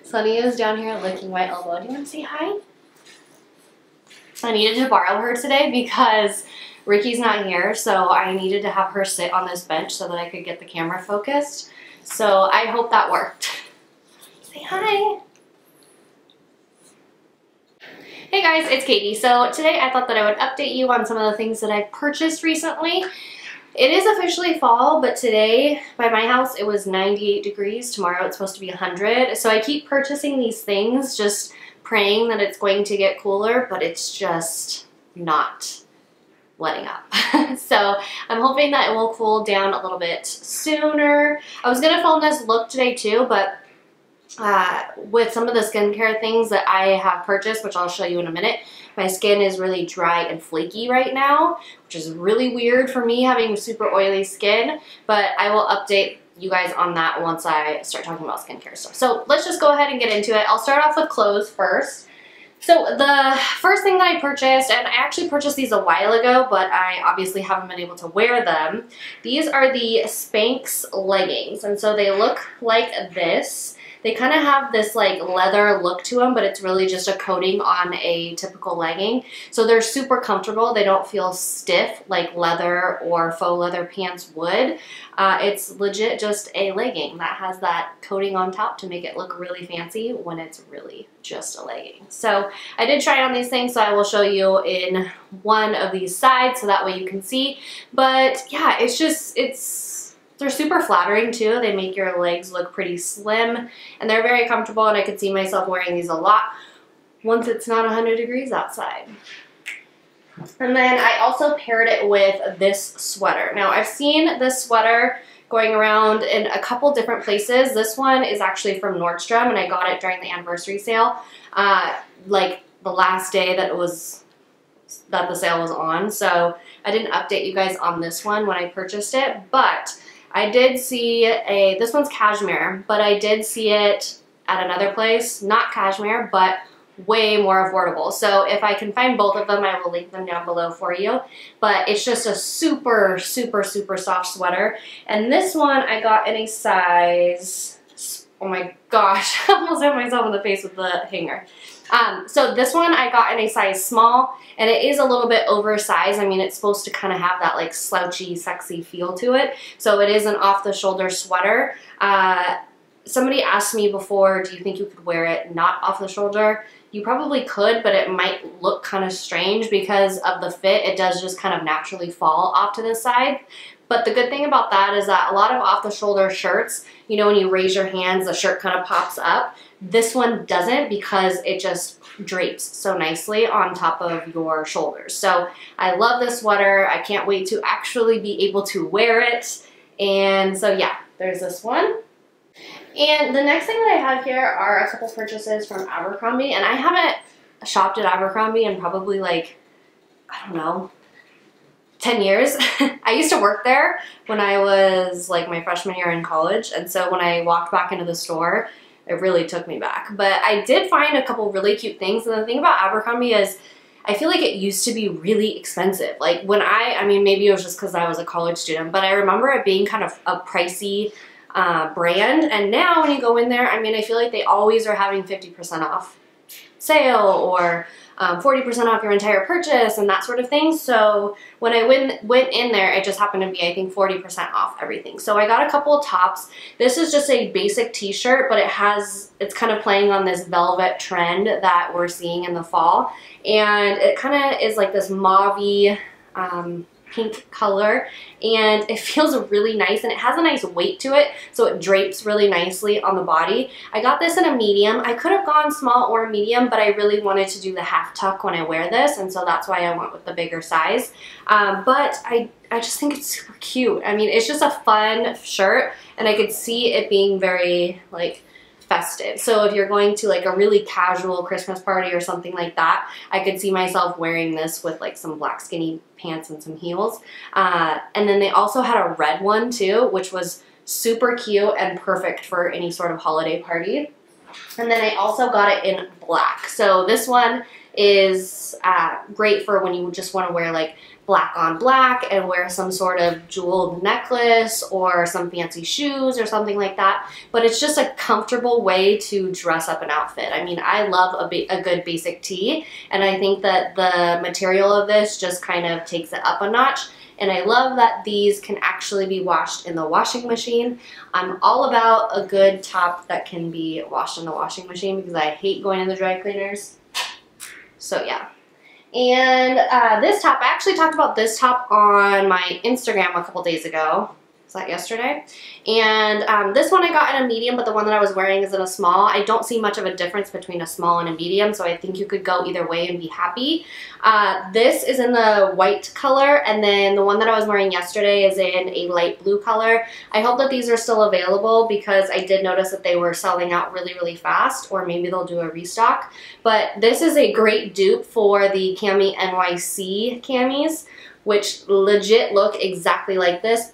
Sunny is down here licking my elbow. Do you want to say hi? I needed to borrow her today because Ricky's not here, so I needed to have her sit on this bench so that I could get the camera focused. So I hope that worked. Say hi. Hey guys, it's Katie. So today I thought that I would update you on some of the things that I've purchased recently. It is officially fall, but today by my house it was 98 degrees. Tomorrow it's supposed to be 100. So I keep purchasing these things just praying that it's going to get cooler, but it's just not letting up. So I'm hoping that it will cool down a little bit sooner. I was gonna film this look today too, but with some of the skincare things that I have purchased, which I'll show you in a minute, my skin is really dry and flaky right now, which is really weird for me having super oily skin, but I will update you guys on that once I start talking about skincare stuff. So let's just go ahead and get into it. I'll start off with clothes first. So the first thing that I purchased, and I actually purchased these a while ago, but I obviously haven't been able to wear them. These are the Spanx leggings, and so they look like this. They kind of have this like leather look to them, but it's really just a coating on a typical legging. So they're super comfortable. They don't feel stiff like leather or faux leather pants would. It's legit just a legging that has that coating on top to make it look really fancy when it's really just a legging. So I did try on these things, so I will show you in one of these sides so that way you can see. But yeah, they're super flattering too. They make your legs look pretty slim and they're very comfortable, and I could see myself wearing these a lot once it's not 100 degrees outside. And then I also paired it with this sweater. Now I've seen this sweater going around in a couple different places. This one is actually from Nordstrom and I got it during the anniversary sale, like the last day that the sale was on. So I didn't update you guys on this one when I purchased it, but I did see this one's cashmere, but I did see it at another place, not cashmere, but way more affordable. So if I can find both of them, I will link them down below for you. But it's just a super, super, super soft sweater. And this one I got in a size, oh my gosh, I almost hit myself in the face with the hanger. So this one I got in a size small, and it is a little bit oversized. I mean, it's supposed to kind of have that like slouchy, sexy feel to it. So it is an off-the-shoulder sweater. Somebody asked me before, do you think you could wear it not off the shoulder? You probably could, but it might look kind of strange because of the fit. It does just kind of naturally fall off to the side. But the good thing about that is that a lot of off-the-shoulder shirts, you know, when you raise your hands, the shirt kind of pops up. This one doesn't because it just drapes so nicely on top of your shoulders. So I love this sweater. I can't wait to actually be able to wear it. And so yeah, there's this one. And the next thing that I have here are a couple purchases from Abercrombie. And I haven't shopped at Abercrombie in probably like, I don't know, 10 years. I used to work there when I was like my freshman year in college. And so when I walked back into the store, it really took me back. But I did find a couple really cute things. And the thing about Abercrombie is I feel like it used to be really expensive. Like when I mean, maybe it was just because I was a college student, but I remember it being kind of a pricey brand. And now when you go in there, I mean, I feel like they always are having 50% off sale or 40% off your entire purchase and that sort of thing. So when I went in there, it just happened to be, I think, 40% off everything. So I got a couple of tops. This is just a basic t-shirt, but it's kind of playing on this velvet trend that we're seeing in the fall. And it kind of is like this mauve-y, pink color, and it feels really nice, and it has a nice weight to it, so it drapes really nicely on the body. I got this in a medium. I could have gone small or medium, but I really wanted to do the half tuck when I wear this, and so that's why I went with the bigger size. But I just think it's super cute. I mean, it's just a fun shirt, and I could see it being very like festive. So if you're going to like a really casual Christmas party or something like that, I could see myself wearing this with like some black skinny pants and some heels. And then they also had a red one too, which was super cute and perfect for any sort of holiday party. And then I also got it in black. So this one is great for when you just want to wear like black on black and wear some sort of jeweled necklace or some fancy shoes or something like that. But it's just a comfortable way to dress up an outfit. I mean, I love a good basic tee, and I think that the material of this just kind of takes it up a notch. And I love that these can actually be washed in the washing machine. I'm all about a good top that can be washed in the washing machine because I hate going in the dry cleaners. So yeah. And this top, I actually talked about this top on my Instagram a couple days ago. Was that yesterday? And this one I got in a medium, but the one that I was wearing is in a small. I don't see much of a difference between a small and a medium, so I think you could go either way and be happy. This is in the white color, and then the one that I was wearing yesterday is in a light blue color. I hope that these are still available because I did notice that they were selling out really, really fast, or maybe they'll do a restock. But this is a great dupe for the Cami NYC camis, which legit look exactly like this,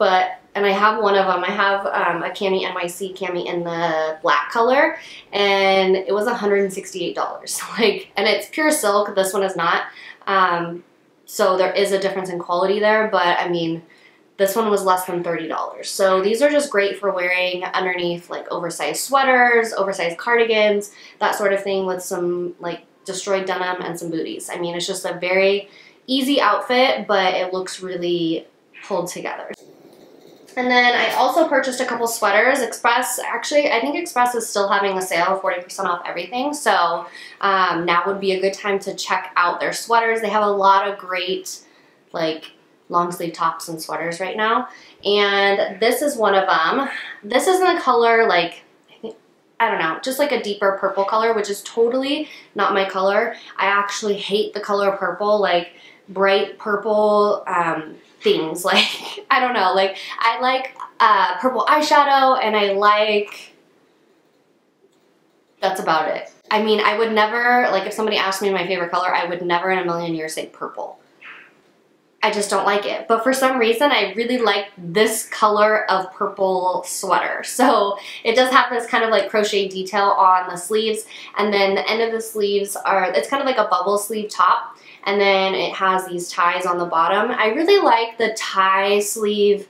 and I have one of them. I have a Cami NYC cami in the black color, and it was $168. And it's pure silk. This one is not. So there is a difference in quality there, but I mean, this one was less than $30. So these are just great for wearing underneath like oversized sweaters, oversized cardigans, that sort of thing, with some like destroyed denim and some booties. I mean, it's just a very easy outfit, but it looks really pulled together. And then I also purchased a couple sweaters. Express, actually, I think Express is still having a sale, 40% off everything. So now would be a good time to check out their sweaters. They have a lot of great, like, long sleeve tops and sweaters right now. And this is one of them. This is in the color, like, I don't know, just like a deeper purple color, which is totally not my color. I actually hate the color purple, like bright purple, things, like, I don't know, like, I like purple eyeshadow, and I like, that's about it. I mean, I would never, like, if somebody asked me my favorite color, I would never in a million years say purple. I just don't like it. But for some reason, I really like this color of purple sweater. So it does have this kind of like crochet detail on the sleeves, and then the end of the sleeves are, it's kind of like a bubble sleeve top, and then it has these ties on the bottom. I really like the tie sleeve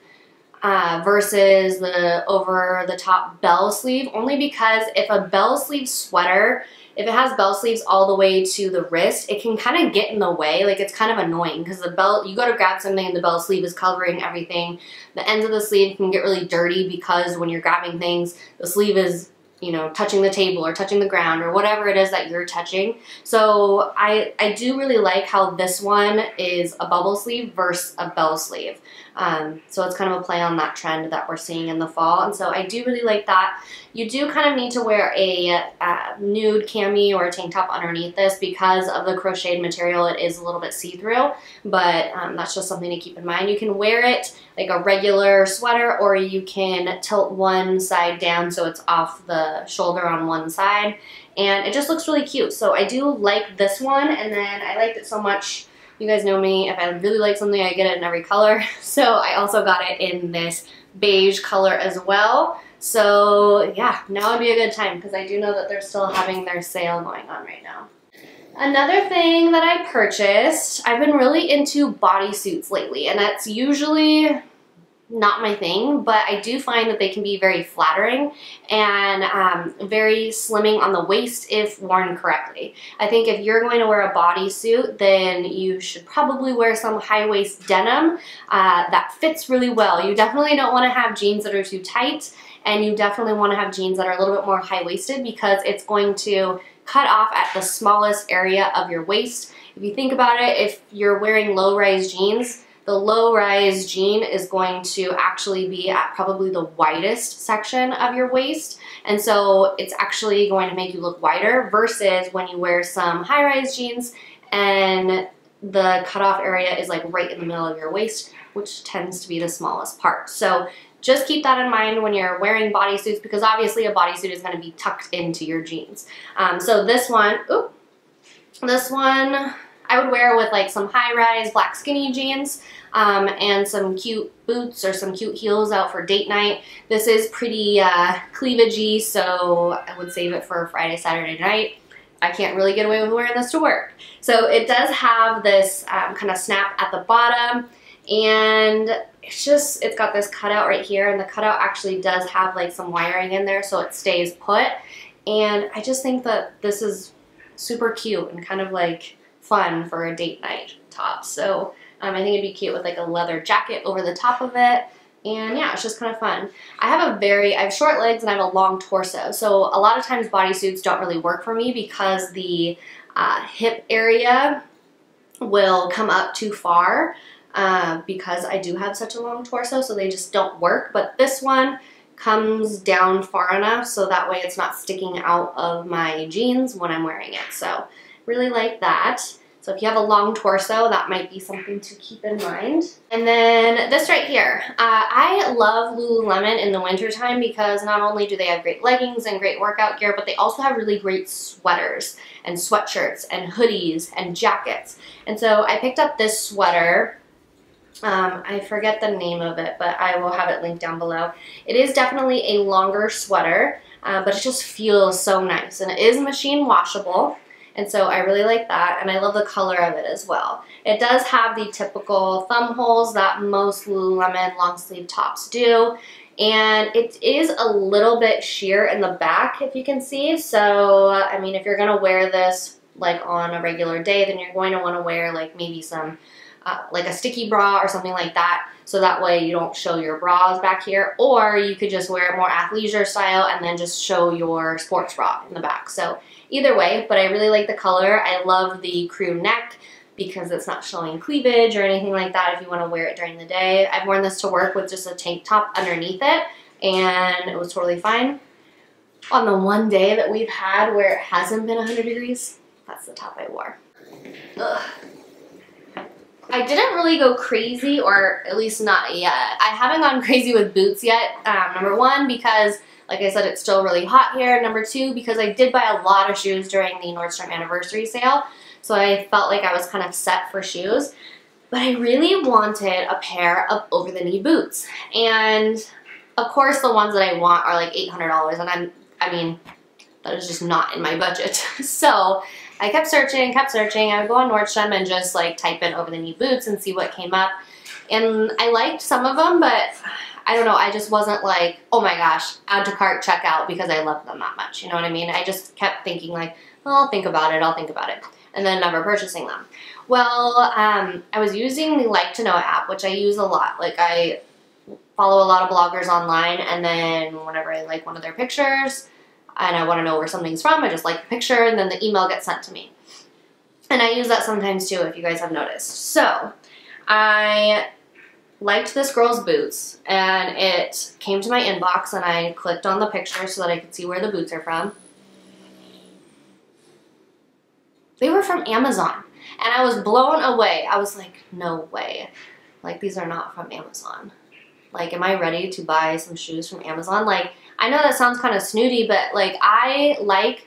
versus the over the top bell sleeve, only because if a bell sleeve sweater, if it has bell sleeves all the way to the wrist, it can kind of get in the way. Like, it's kind of annoying because the bell, you go to grab something and the bell sleeve is covering everything. The ends of the sleeve can get really dirty because when you're grabbing things, the sleeve is, you know, touching the table or touching the ground or whatever it is that you're touching. So I do really like how this one is a bubble sleeve versus a bell sleeve. So it's kind of a play on that trend that we're seeing in the fall, and so I do really like that. You do kind of need to wear a nude cami or a tank top underneath this because of the crocheted material. It is a little bit see-through, but that's just something to keep in mind. You can wear it like a regular sweater, or you can tilt one side down so it's off the shoulder on one side, and it just looks really cute. So I do like this one, and then I liked it so much. You guys know me, if I really like something, I get it in every color. So I also got it in this beige color as well. So yeah, now would be a good time because I do know that they're still having their sale going on right now. Another thing that I purchased, I've been really into bodysuits lately, and that's usually not my thing, but I do find that they can be very flattering and very slimming on the waist if worn correctly. I think if you're going to wear a bodysuit, then you should probably wear some high-waist denim that fits really well. You definitely don't want to have jeans that are too tight, and you definitely want to have jeans that are a little bit more high-waisted because it's going to cut off at the smallest area of your waist. If you think about it, if you're wearing low-rise jeans, the low-rise jean is going to actually be at probably the widest section of your waist, and so it's actually going to make you look wider versus when you wear some high-rise jeans and the cutoff area is like right in the middle of your waist, which tends to be the smallest part. So just keep that in mind when you're wearing bodysuits, because obviously a bodysuit is going to be tucked into your jeans. So this one, I would wear with like some high-rise black skinny jeans and some cute boots or some cute heels out for date night. This is pretty cleavagey, so I would save it for Friday, Saturday night. I can't really get away with wearing this to work. So it does have this kind of snap at the bottom, and it's got this cutout right here, and the cutout actually does have like some wiring in there so it stays put. And I just think that this is super cute and kind of like fun for a date night top. So I think it'd be cute with like a leather jacket over the top of it. And yeah, it's just kind of fun. I have short legs and I have a long torso. So a lot of times bodysuits don't really work for me because the hip area will come up too far because I do have such a long torso, so they just don't work. But this one comes down far enough so that way it's not sticking out of my jeans when I'm wearing it. So really like that. So if you have a long torso, that might be something to keep in mind. And then this right here. I love Lululemon in the wintertime because not only do they have great leggings and great workout gear, but they also have really great sweaters and sweatshirts and hoodies and jackets. And so I picked up this sweater. I forget the name of it, but I will have it linked down below. It is definitely a longer sweater, but it just feels so nice. And it is machine washable. And so I really like that, and I love the color of it as well. It does have the typical thumb holes that most Lululemon long sleeve tops do, and it is a little bit sheer in the back, if you can see. So, I mean, if you're gonna wear this like on a regular day, then you're going to want to wear like maybe some like a sticky bra or something like that, so that way you don't show your bras back here. Or you could just wear it more athleisure style and then just show your sports bra in the back. So either way, but I really like the color. I love the crew neck because it's not showing cleavage or anything like that if you want to wear it during the day. I've worn this to work with just a tank top underneath it, and it was totally fine. On the one day that we've had where it hasn't been 100 degrees, that's the top I wore. Ugh. I didn't really go crazy, or at least not yet. I haven't gone crazy with boots yet. Number one, because like I said, it's still really hot here. Number two, because I did buy a lot of shoes during the Nordstrom anniversary sale. So I felt like I was kind of set for shoes. But I really wanted a pair of over-the-knee boots. And of course, the ones that I want are like $800. And I mean, that is just not in my budget. So I kept searching. I would go on Nordstrom and just like type in over-the-knee boots and see what came up. And I liked some of them, but I don't know, I just wasn't like, oh my gosh, add to cart, check out, because I love them that much. You know what I mean? I just kept thinking like, well, I'll think about it, and then never purchasing them. Well, I was using the Like to Know app, which I use a lot. Like, I follow a lot of bloggers online, and then whenever I like one of their pictures and I want to know where something's from, I just like the picture, and then the email gets sent to me. And I use that sometimes too, if you guys have noticed. So I liked this girl's boots, and it came to my inbox, and I clicked on the picture so that I could see where the boots are from. They were from Amazon, and I was blown away. I was like, no way. Like, these are not from Amazon. Like, am I ready to buy some shoes from Amazon? Like, I know that sounds kind of snooty, but like, I like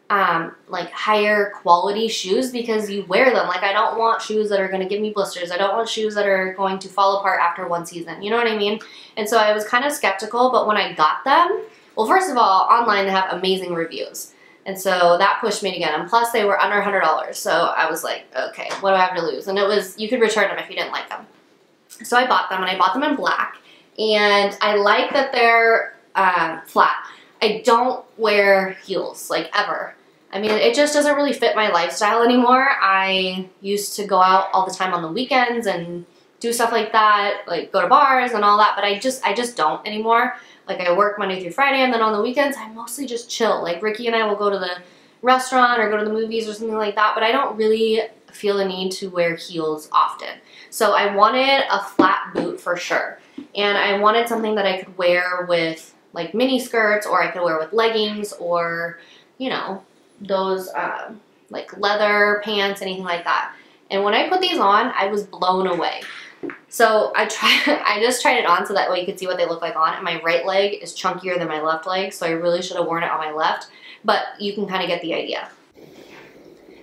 higher quality shoes because you wear them. Like, I don't want shoes that are going to give me blisters. I don't want shoes that are going to fall apart after one season. You know what I mean? And so I was kind of skeptical, but when I got them, well, first of all, online they have amazing reviews. And so that pushed me to get them. Plus, they were under $100. So I was like, okay, what do I have to lose? And it was, you could return them if you didn't like them. So I bought them, and I bought them in black. And I like that they're flat. I don't wear heels, like, ever. I mean, it just doesn't really fit my lifestyle anymore. I used to go out all the time on the weekends and do stuff like that, like go to bars and all that, but I just don't anymore. Like, I work Monday through Friday, and then on the weekends, I mostly just chill. Like, Ricky and I will go to the restaurant or go to the movies or something like that, but I don't really feel the need to wear heels often. So I wanted a flat boot for sure. And I wanted something that I could wear with like mini skirts, or I could wear with leggings, or, you know, those like leather pants, anything like that. And when I put these on, I was blown away. So I just tried it on so that way you could see what they look like on. And my right leg is chunkier than my left leg, so I really should have worn it on my left. But you can kind of get the idea.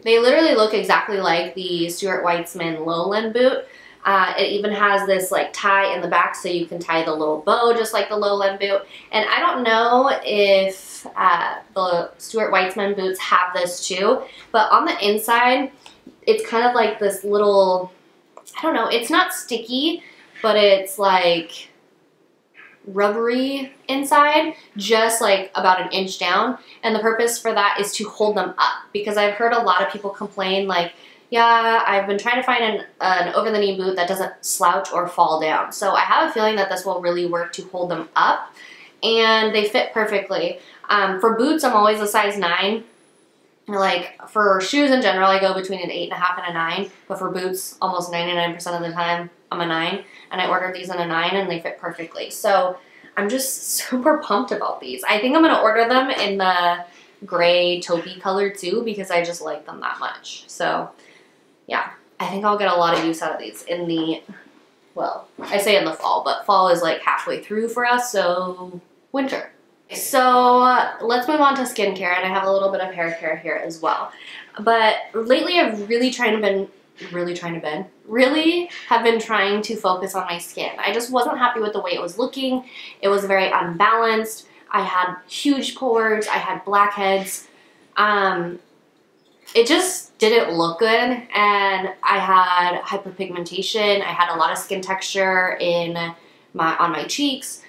They literally look exactly like the Stuart Weitzman Lowland boot. It even has this like tie in the back so you can tie the little bow just like the lowland boot. And I don't know if the Stuart Weitzman boots have this too, but on the inside it's kind of like this little, I don't know, it's not sticky, but it's like rubbery inside, just like about an inch down. And the purpose for that is to hold them up, because I've heard a lot of people complain like, yeah, I've been trying to find an over-the-knee boot that doesn't slouch or fall down. So I have a feeling that this will really work to hold them up, and they fit perfectly. For boots, I'm always a size 9. Like for shoes in general, I go between an 8.5 and a 9, but for boots, almost 99% of the time, I'm a 9, and I ordered these in a 9 and they fit perfectly. So I'm just super pumped about these. I think I'm gonna order them in the gray taupey color too, because I just like them that much. So yeah, I think I'll get a lot of use out of these in the, well, I say in the fall, but fall is like halfway through for us, so winter. So let's move on to skincare, and I have a little bit of hair care here as well. But lately I've really have been trying to focus on my skin. I just wasn't happy with the way it was looking. It was very unbalanced. I had huge pores, I had blackheads. It just didn't look good, and I had hyperpigmentation. I had a lot of skin texture on my cheeks.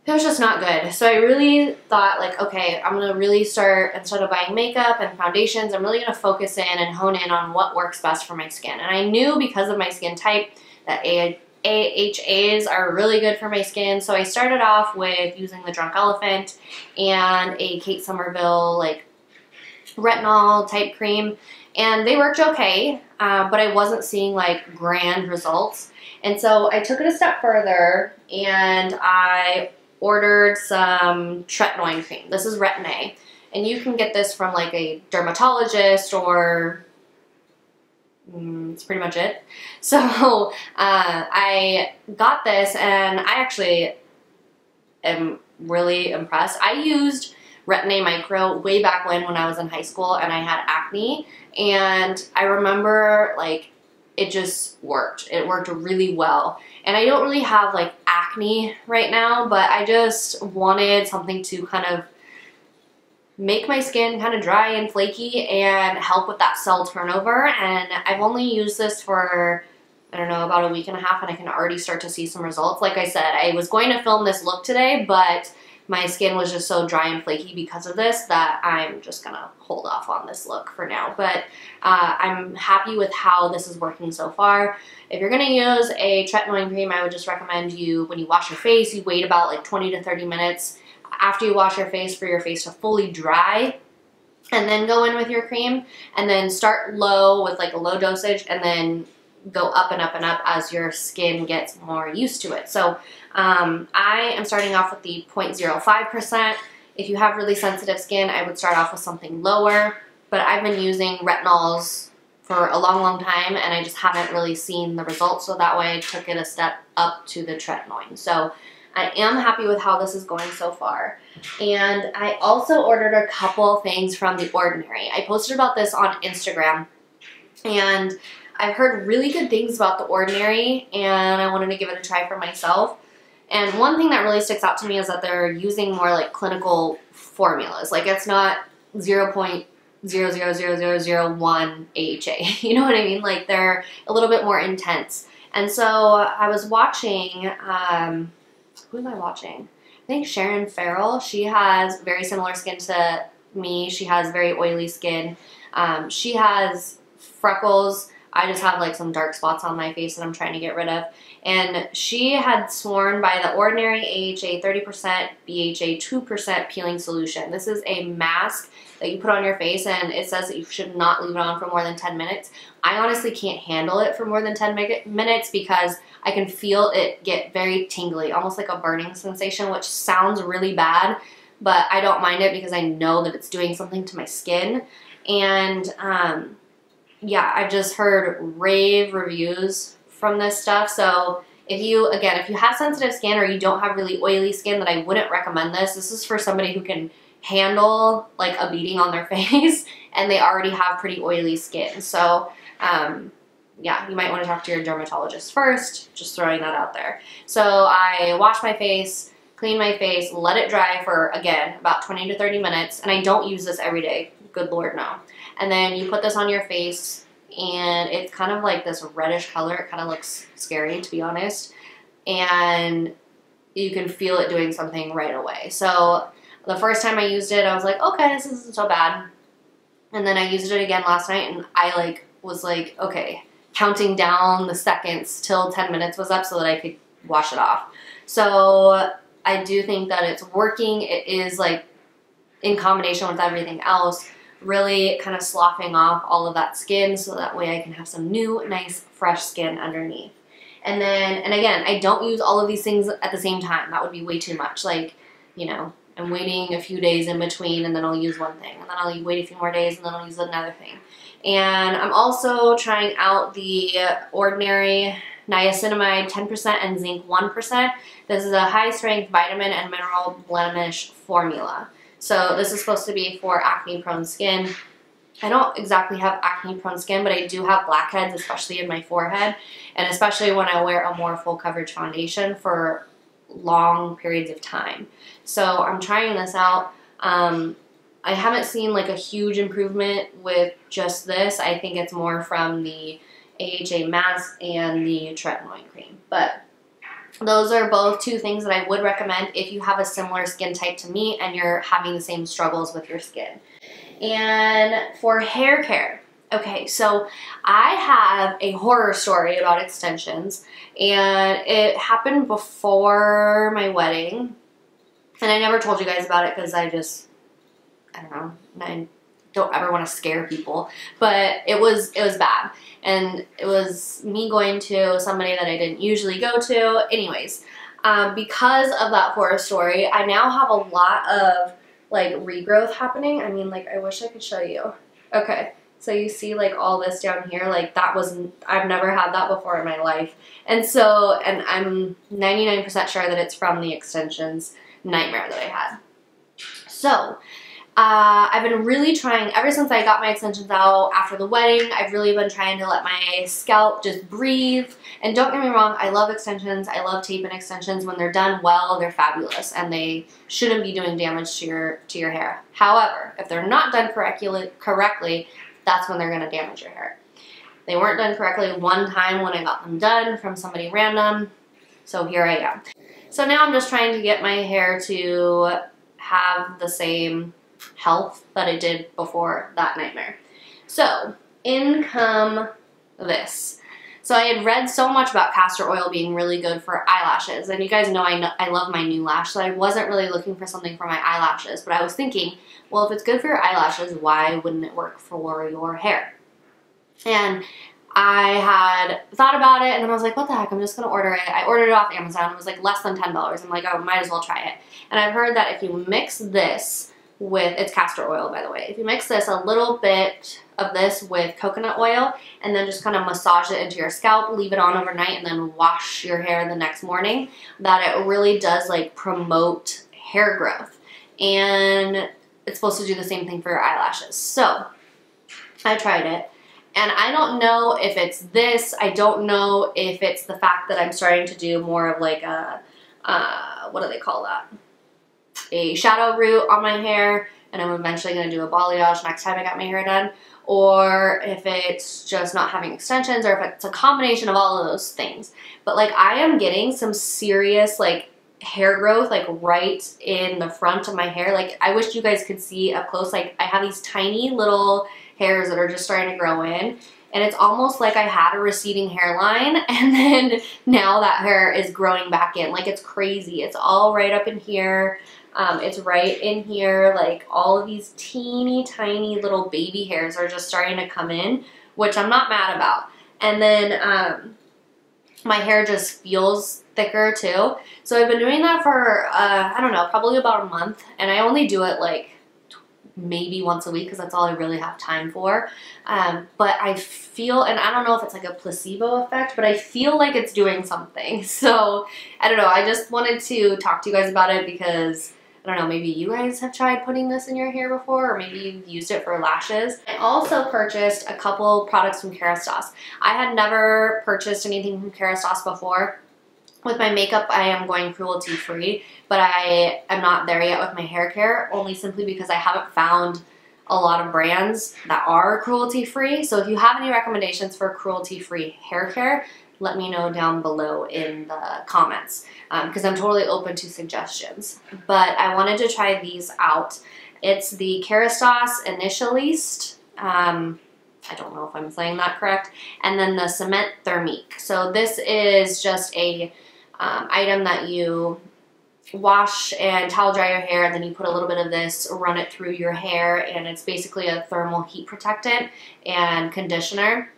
It was just not good. So I really thought like, okay, I'm gonna really start, instead of buying makeup and foundations, I'm really gonna focus in and hone in on what works best for my skin. And I knew because of my skin type that AHAs are really good for my skin. So I started off with using the Drunk Elephant and a Kate Somerville like retinol type cream, and they worked okay, but I wasn't seeing like grand results. And so I took it a step further and I ordered some Tretinoin cream. This is Retin A, and you can get this from like a dermatologist, or it's pretty much it. So I got this, and I actually am really impressed. I used Retin A Micro way back when I was in high school and I had acne, and I remember like it just worked. It worked really well. And I don't really have like acne right now, but I just wanted something to kind of make my skin kind of dry and flaky and help with that cell turnover. And I've only used this for, I don't know, about a week and a half, and I can already start to see some results. Like I said, I was going to film this look today, but my skin was just so dry and flaky because of this that I'm just gonna hold off on this look for now. But I'm happy with how this is working so far. If you're gonna use a Tretinoin cream, I would just recommend you, when you wash your face, you wait about like 20 to 30 minutes after you wash your face for your face to fully dry, and then go in with your cream, and then start low with like a low dosage, and then go up and up and up as your skin gets more used to it. So I am starting off with the 0.05%. If you have really sensitive skin, I would start off with something lower, but I've been using retinols for a long time, and I just haven't really seen the results, so that way I took it a step up to the Tretinoin. So I am happy with how this is going so far. And I also ordered a couple things from The Ordinary. I posted about this on Instagram, and I've heard really good things about The Ordinary, and I wanted to give it a try for myself. And one thing that really sticks out to me is that they're using more like clinical formulas. Like it's not 0.000001 AHA. You know what I mean? Like they're a little bit more intense. And so I was watching, who was I watching? I think Sharon Farrell. She has very similar skin to me. She has very oily skin. She has freckles. I just have like some dark spots on my face that I'm trying to get rid of. And she had sworn by The Ordinary AHA 30%, BHA 2% peeling solution. This is a mask that you put on your face, and it says that you should not leave it on for more than 10 minutes. I honestly can't handle it for more than 10 minutes because I can feel it get very tingly, almost like a burning sensation, which sounds really bad, but I don't mind it because I know that it's doing something to my skin. And yeah, I've just heard rave reviews from this stuff. So if you have sensitive skin or you don't have really oily skin, that I wouldn't recommend this. This is for somebody who can handle like a beating on their face and they already have pretty oily skin. So yeah, you might want to talk to your dermatologist first, just throwing that out there. So I wash my face, clean my face, let it dry for, again, about 20 to 30 minutes, and I don't use this every day, good Lord, no. And then you put this on your face, and it's kind of like this reddish color. It kind of looks scary, to be honest, and you can feel it doing something right away. So the first time I used it, I was like, okay, this isn't so bad. And then I used it again last night, and I was like, okay, counting down the seconds till 10 minutes was up so that I could wash it off. So I do think that it's working. It is like in combination with everything else, really kind of sloughing off all of that skin so that way I can have some new, nice, fresh skin underneath. And then, and again, I don't use all of these things at the same time. That would be way too much. Like, you know, I'm waiting a few days in between and then I'll use one thing. And then I'll wait a few more days and then I'll use another thing. And I'm also trying out the Ordinary niacinamide 10% and zinc 1%. This is a high-strength vitamin and mineral blemish formula. So this is supposed to be for acne-prone skin. I don't exactly have acne-prone skin, but I do have blackheads, especially in my forehead, and especially when I wear a more full coverage foundation for long periods of time. So I'm trying this out. I haven't seen like a huge improvement with just this. I think it's more from the AHA mask and the Tretinoin cream. But those are both two things that I would recommend if you have a similar skin type to me and you're having the same struggles with your skin. And for hair care, okay, so I have a horror story about extensions, and it happened before my wedding, and I never told you guys about it because I don't know, I don't ever want to scare people, but it was bad. And it was me going to somebody that I didn't usually go to. Anyways, because of that horror story, I now have a lot of like regrowth happening. I mean, like, I wish I could show you. Okay, so you see like all this down here, like that wasn't, I've never had that before in my life. And so, and I'm 99% sure that it's from the extensions nightmare that I had. So, I've been really trying, ever since I got my extensions out after the wedding, I've really been trying to let my scalp just breathe. And don't get me wrong, I love extensions. I love tape-in extensions. When they're done well, they're fabulous, and they shouldn't be doing damage to your hair. However, if they're not done correctly, that's when they're going to damage your hair. They weren't done correctly one time when I got them done from somebody random, so here I am. So now I'm just trying to get my hair to have the same health that I did before that nightmare. So in come this. So I had read so much about castor oil being really good for eyelashes, and you guys know I love my new lash, so I wasn't really looking for something for my eyelashes, but I was thinking, well, if it's good for your eyelashes, why wouldn't it work for your hair? And I had thought about it, and then I was like, what the heck, I'm just going to order it. I ordered it off Amazon. It was like less than $10. I'm like, oh, might as well try it. And I've heard that if you mix this with, it's castor oil, by the way, if you mix this, a little bit of this with coconut oil, and then just kind of massage it into your scalp, leave it on overnight, and then wash your hair the next morning, that it really does like promote hair growth. And it's supposed to do the same thing for your eyelashes. So I tried it. And I don't know if it's this, I don't know if it's the fact that I'm starting to do more of like a, what do they call that? A shadow root on my hair, and I'm eventually going to do a balayage next time I got my hair done, or if it's just not having extensions, or if it's a combination of all of those things. But like, I am getting some serious like hair growth like right in the front of my hair. Like, I wish you guys could see up close. Like, I have these tiny little hairs that are just starting to grow in, and it's almost like I had a receding hairline, and then now that hair is growing back in. Like, it's crazy. It's all right up in here. It's right in here. Like, all of these teeny tiny little baby hairs are just starting to come in, which I'm not mad about. And then my hair just feels thicker too. So I've been doing that for I don't know, probably about a month, and I only do it like maybe once a week because that's all I really have time for. But I feel, and I don't know if it's like a placebo effect, but I feel like it's doing something. So I don't know, I just wanted to talk to you guys about it because I don't know, maybe you guys have tried putting this in your hair before, or maybe you've used it for lashes. I also purchased a couple products from Kerastase. I had never purchased anything from Kerastase before. With my makeup, I am going cruelty-free, but I am not there yet with my hair care, only simply because I haven't found a lot of brands that are cruelty-free. So if you have any recommendations for cruelty-free hair care, let me know down below in the comments, because I'm totally open to suggestions. But I wanted to try these out. It's the Kerastase Initialist. I don't know if I'm saying that correct. And then the Cement Thermique. So this is just a item that you wash and towel dry your hair, and then you put a little bit of this, run it through your hair, and it's basically a thermal heat protectant and conditioner.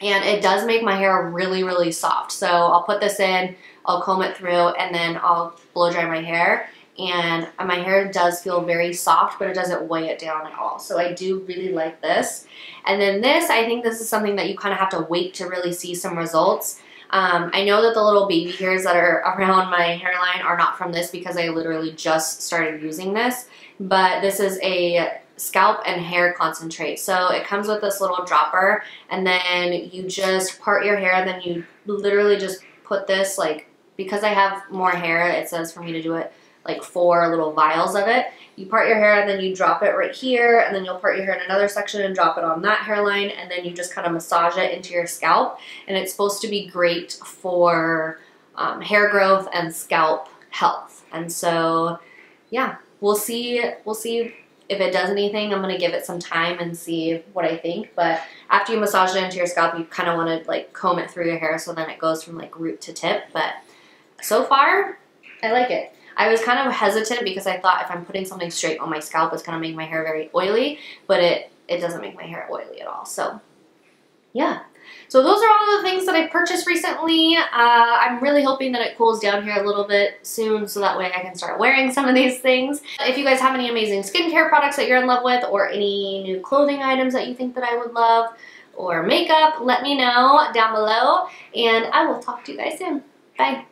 And it does make my hair really, really soft. So I'll put this in, I'll comb it through, and then I'll blow dry my hair. And my hair does feel very soft, but it doesn't weigh it down at all. So I do really like this. And then this, I think this is something that you kind of have to wait to really see some results. I know that the little baby hairs that are around my hairline are not from this because I literally just started using this. But this is a scalp and hair concentrate. So it comes with this little dropper, and then you just part your hair, and then you literally just put this, like, because I have more hair, it says for me to do it like 4 little vials of it. You part your hair, and then you drop it right here, and then you'll part your hair in another section and drop it on that hairline, and then you just kind of massage it into your scalp. And it's supposed to be great for hair growth and scalp health. And so, yeah, we'll see if it does anything. I'm gonna give it some time and see what I think. But after you massage it into your scalp, you kind of want to like comb it through your hair so then it goes from like root to tip. But so far, I like it. I was kind of hesitant because I thought if I'm putting something straight on my scalp, it's gonna make my hair very oily, but it doesn't make my hair oily at all. So yeah. So those are all the things that I purchased recently. I'm really hoping that it cools down here a little bit soon so that way I can start wearing some of these things. If you guys have any amazing skincare products that you're in love with, or any new clothing items that you think that I would love, or makeup, let me know down below, and I will talk to you guys soon. Bye.